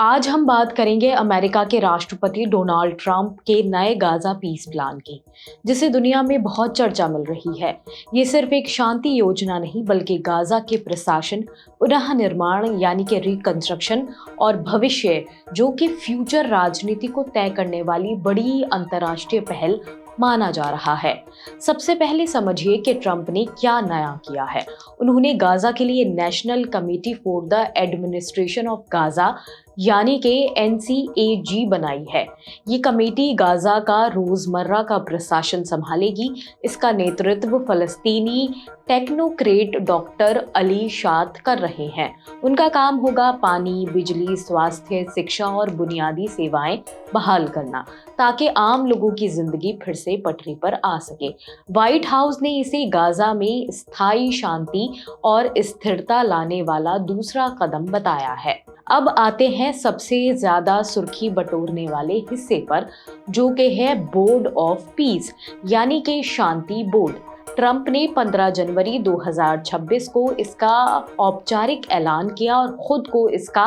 आज हम बात करेंगे अमेरिका के राष्ट्रपति डोनाल्ड ट्रंप के नए गाजा पीस प्लान की, जिसे दुनिया में बहुत चर्चा मिल रही है। ये सिर्फ एक शांति योजना नहीं, बल्कि गाजा के प्रशासन, पुनः निर्माण यानी कि रिकंस्ट्रक्शन और भविष्य जो कि फ्यूचर राजनीति को तय करने वाली बड़ी अंतर्राष्ट्रीय पहल माना जा रहा है। सबसे पहले समझिए कि ट्रंप ने क्या नया किया है। उन्होंने गाजा के लिए national committee for the administration of Gaza यानी कि NCAG बनाई है। ये कमेटी गाजा का रोजमर्रा का प्रशासन संभालेगी। इसका नेतृत्व फलस्तीनी टेक्नोक्रेट डॉक्टर अली शात कर रहे हैं। उनका काम होगा पानी, बिजली, स्वास्थ्य, शिक्षा और बुनियादी सेवाएं बहाल करना, ताकि आम लोगों की जिंदगी फिर से पटरी पर आ सके। व्हाइट हाउस ने इसे गाजा में स्थायी शांति और स्थिरता लाने वाला दूसरा कदम बताया है। अब आते हैं सबसे ज्यादा सुर्खी बटोरने वाले हिस्से पर, जो कि है बोर्ड ऑफ पीस यानी कि शांति बोर्ड। ट्रंप ने 15 जनवरी 2026 को इसका औपचारिक ऐलान किया और खुद को इसका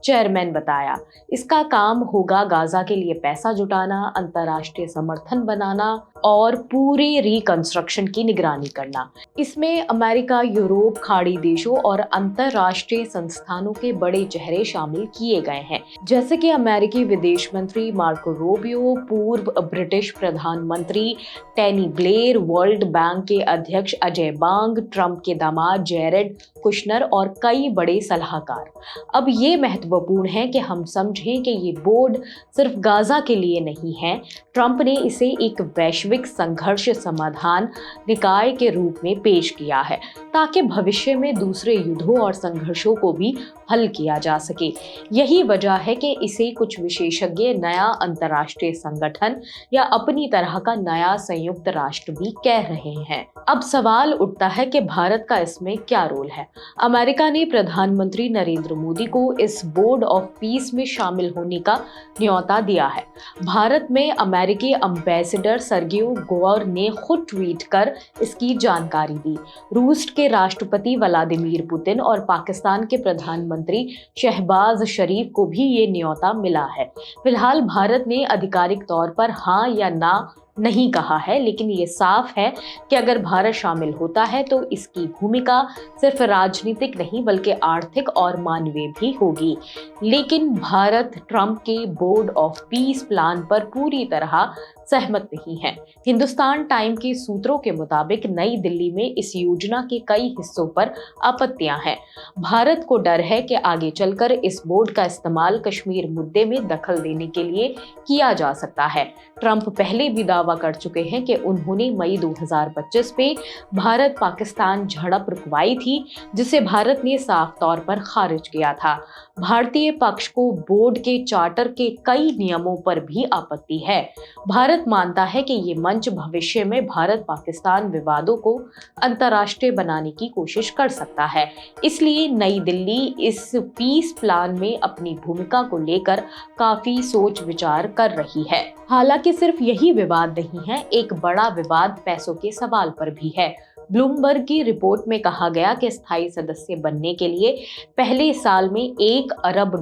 चेयरमैन बताया। इसका काम होगा गाजा के लिए पैसा जुटाना, अंतर्राष्ट्रीय समर्थन बनाना और पूरे रिकंस्ट्रक्शन की निगरानी करना। इसमें अमेरिका, यूरोप, खाड़ी देशों और अंतर्राष्ट्रीय संस्थानों के बड़े चेहरे शामिल किए गए हैं, जैसे कि अमेरिकी विदेश मंत्री मार्को रूबियो, पूर्व ब्रिटिश प्रधानमंत्री टेनी ब्लेयर, वर्ल्ड बैंक के अध्यक्ष अजय बांग, ट्रंप के दामाद जेरेड कुशनर और कई बड़े सलाहकार। अब ये महत्वपूर्ण है कि हम समझें कि ये बोर्ड सिर्फ गाजा के लिए नहीं है। ट्रंप ने इसे एक वैश्विक संघर्ष समाधान निकाय के रूप में पेश किया है, ताकि भविष्य में दूसरे युद्धों और संघर्षों को भी हल किया जा सके। यही वजह है कि इसे कुछ विशेषज्ञ नया अंतर्राष्ट्रीय संगठन या अपनी तरह का नया संयुक्त राष्ट्र भी कह रहे हैं। अब सवाल उठता है कि भारत का इसमें क्या रोल है। अमेरिका ने प्रधानमंत्री नरेंद्र मोदी को इस बोर्ड ऑफ पीस में शामिल होने का न्योता दिया है। भारत में अमेरिकी एम्बेसडर सर्गियो गोर ने खुद ट्वीट कर इसकी जानकारी दी। रूस के राष्ट्रपति व्लादिमीर पुतिन और पाकिस्तान के प्रधानमंत्री शहबाज शरीफ को भी ये न्योता मिला है। फिलहाल भारत ने आधिकारिक तौर पर हाँ या ना नहीं कहा है, लेकिन ये साफ है कि अगर भारत शामिल होता है तो इसकी भूमिका सिर्फ राजनीतिक नहीं बल्कि आर्थिक और मानवीय भी होगी। लेकिन भारत ट्रंप के बोर्ड ऑफ पीस प्लान पर पूरी तरह सहमत नहीं है। हिंदुस्तान टाइम के सूत्रों के मुताबिक नई दिल्ली में इस योजना के कई हिस्सों पर आपत्तियां हैं। भारत को डर है कि आगे चलकर इस बोर्ड का इस्तेमाल कश्मीर मुद्दे में दखल देने के लिए किया जा सकता है। ट्रंप पहले भी दावा कर चुके हैं कि उन्होंने मई 2025 में भारत पाकिस्तान झड़प रुकवाई थी, जिसे भारत ने साफ तौर पर खारिज किया था। भारतीय पक्ष को बोर्ड के चार्टर के कई नियमों पर भी आपत्ति है। भारत मानता है कि ये मंच भविष्य में भारत पाकिस्तान विवादों को अंतर्राष्ट्रीय बनाने की कोशिश कर सकता है। इसलिए नई दिल्ली इस पीस प्लान में अपनी भूमिका को लेकर काफी सोच विचार कर रही है। हालांकि सिर्फ यही विवाद नहीं है, एक बड़ा विवाद पैसों के सवाल पर भी है। ब्लूमबर्ग की रिपोर्ट में कहा गया कि स्थायी सदस्य बनने के लिए पहले साल में $1 अरब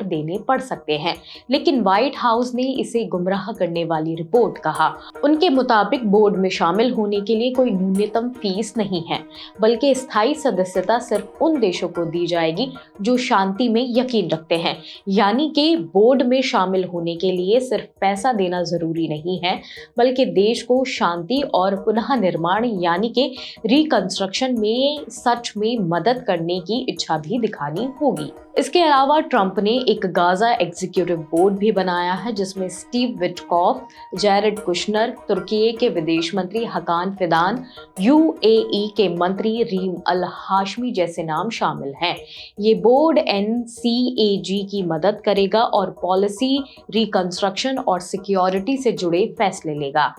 देने पड़ सकते हैं, लेकिन व्हाइट हाउस ने इसे गुमराह करने वाली रिपोर्ट कहा। उनके मुताबिक बोर्ड में शामिल होने के लिए कोई न्यूनतम फीस नहीं है, बल्कि स्थायी सदस्यता सिर्फ उन देशों को दी जाएगी जो शांति में यकीन रखते हैं। यानी कि बोर्ड में शामिल होने के लिए सिर्फ पैसा देना जरूरी नहीं है, बल्कि देश को शांति और पुनः निर्माण यानी कि रिकंस्ट्रक्शन में सच में मदद करने की इच्छा भी दिखानी होगी। इसके अलावा ट्रंप ने एक गाजा एग्जीक्यूटिव बोर्ड भी बनाया है, जिसमें स्टीव विटकॉफ, जेरेड कुशनर, तुर्की के विदेश मंत्री हकान फिदान, UAE के मंत्री रीम अल हाशमी जैसे नाम शामिल हैं। ये बोर्ड NCAG की मदद करेगा और पॉलिसी, रिकंस्ट्रक्शन और सिक्योरिटी से जुड़े फैसले लेगा।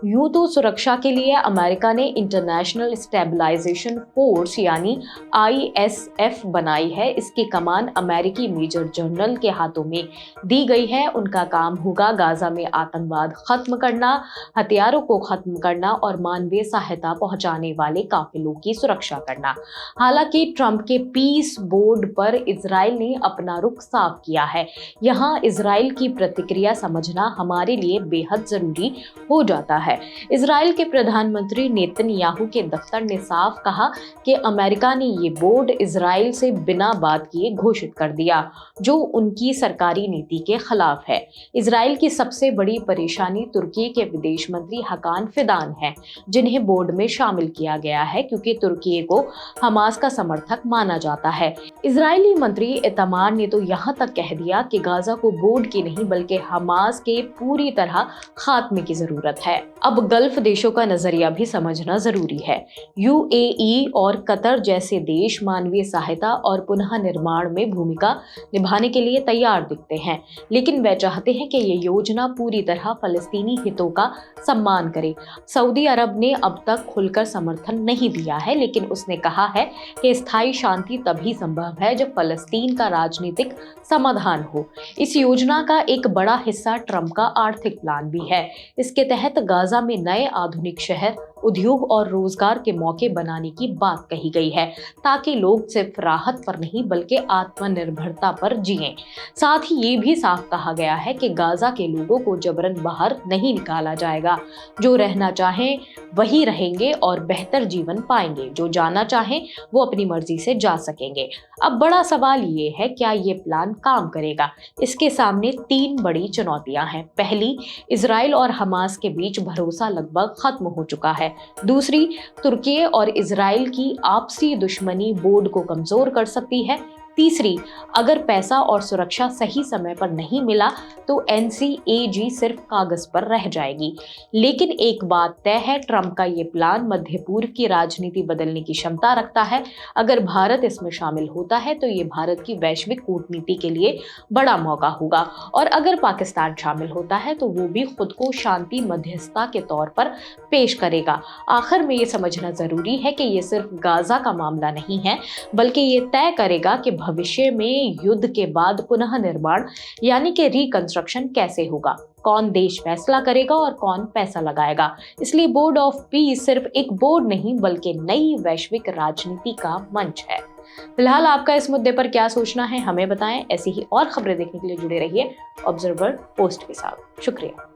यूं तो सुरक्षा के लिए अमेरिका ने इंटरनेशनल स्टेबलाइजेशन फोर्स यानी ISF बनाई है। इसकी कमान अमेरिकी मेजर जनरल के हाथों में दी गई है। उनका काम होगा गाजा में आतंकवाद खत्म करना, हथियारों को खत्म करना और मानवीय सहायता पहुंचाने वाले काफिलों की सुरक्षा करना। हालांकि ट्रंप के पीस बोर्ड पर इजराइल ने अपना रुख साफ किया है। यहाँ इजराइल की प्रतिक्रिया समझना हमारे लिए बेहद जरूरी हो जाता है। इजराइल के प्रधानमंत्री नेतन्याहू के दफ्तर ने साफ कहा कि अमेरिका ने ये बोर्ड इजराइल से बिना बात किए घोषित कर दिया, जो उनकी सरकारी नीति के खिलाफ है। इजराइल की सबसे बड़ी परेशानी तुर्की के विदेश मंत्री हकान फिदान है, जिन्हें बोर्ड में शामिल किया गया है क्योंकि तुर्की को हमास का समर्थक माना जाता है। इजरायली मंत्री इतमार ने तो यहाँ तक कह दिया कि गाजा को बोर्ड की नहीं बल्कि हमास के पूरी तरह खात्मे की जरूरत है। अब गल्फ देशों का नजरिया भी समझना जरूरी है। UAE और कतर जैसे देश मानवीय सहायता और पुनः निर्माण में भूमिका निभाने के लिए तैयार दिखते हैं, लेकिन वे चाहते हैं कि ये योजना पूरी तरह फलस्तीनी हितों का सम्मान करे। सऊदी अरब ने अब तक खुलकर समर्थन नहीं दिया है, लेकिन उसने कहा है कि स्थायी शांति तभी संभव है जब फलस्तीन का राजनीतिक समाधान हो। इस योजना का एक बड़ा हिस्सा ट्रंप का आर्थिक प्लान भी है। इसके तहत गाजा में नए आधुनिक शहर, उद्योग और रोजगार के मौके बनाने की बात कही गई है, ताकि लोग सिर्फ राहत पर नहीं बल्कि आत्मनिर्भरता पर जिएं। साथ ही ये भी साफ कहा गया है कि गाजा के लोगों को जबरन बाहर नहीं निकाला जाएगा। जो रहना चाहें वही रहेंगे और बेहतर जीवन पाएंगे। जो जाना चाहें वो अपनी मर्जी से जा सकेंगे। अब बड़ा सवाल ये है, क्या ये प्लान काम करेगा? इसके सामने 3 बड़ी चुनौतियां हैं। पहली, इजराइल और हमास के बीच भरोसा लगभग खत्म हो चुका है। दूसरी, तुर्की और इजराइल की आपसी दुश्मनी बोर्ड को कमजोर कर सकती है। तीसरी, अगर पैसा और सुरक्षा सही समय पर नहीं मिला तो NCAG सिर्फ कागज पर रह जाएगी। लेकिन एक बात तय है, ट्रंप का ये प्लान मध्य पूर्व की राजनीति बदलने की क्षमता रखता है। अगर भारत इसमें शामिल होता है तो ये भारत की वैश्विक कूटनीति के लिए बड़ा मौका होगा, और अगर पाकिस्तान शामिल होता है तो वो भी खुद को शांति मध्यस्थता के तौर पर पेश करेगा। आखिर में ये समझना जरूरी है कि ये सिर्फ गाजा का मामला नहीं है, बल्कि ये तय करेगा कि भविष्य में युद्ध के बाद पुनः निर्माण यानी कि रिकंस्ट्रक्शन कैसे होगा, कौन देश फैसला करेगा और कौन पैसा लगाएगा। इसलिए बोर्ड ऑफ पीस सिर्फ एक बोर्ड नहीं बल्कि नई वैश्विक राजनीति का मंच है। फिलहाल आपका इस मुद्दे पर क्या सोचना है हमें बताएं। ऐसी ही और खबरें देखने के लिए जुड़े रहिए ऑब्जर्वर पोस्ट के साथ। शुक्रिया।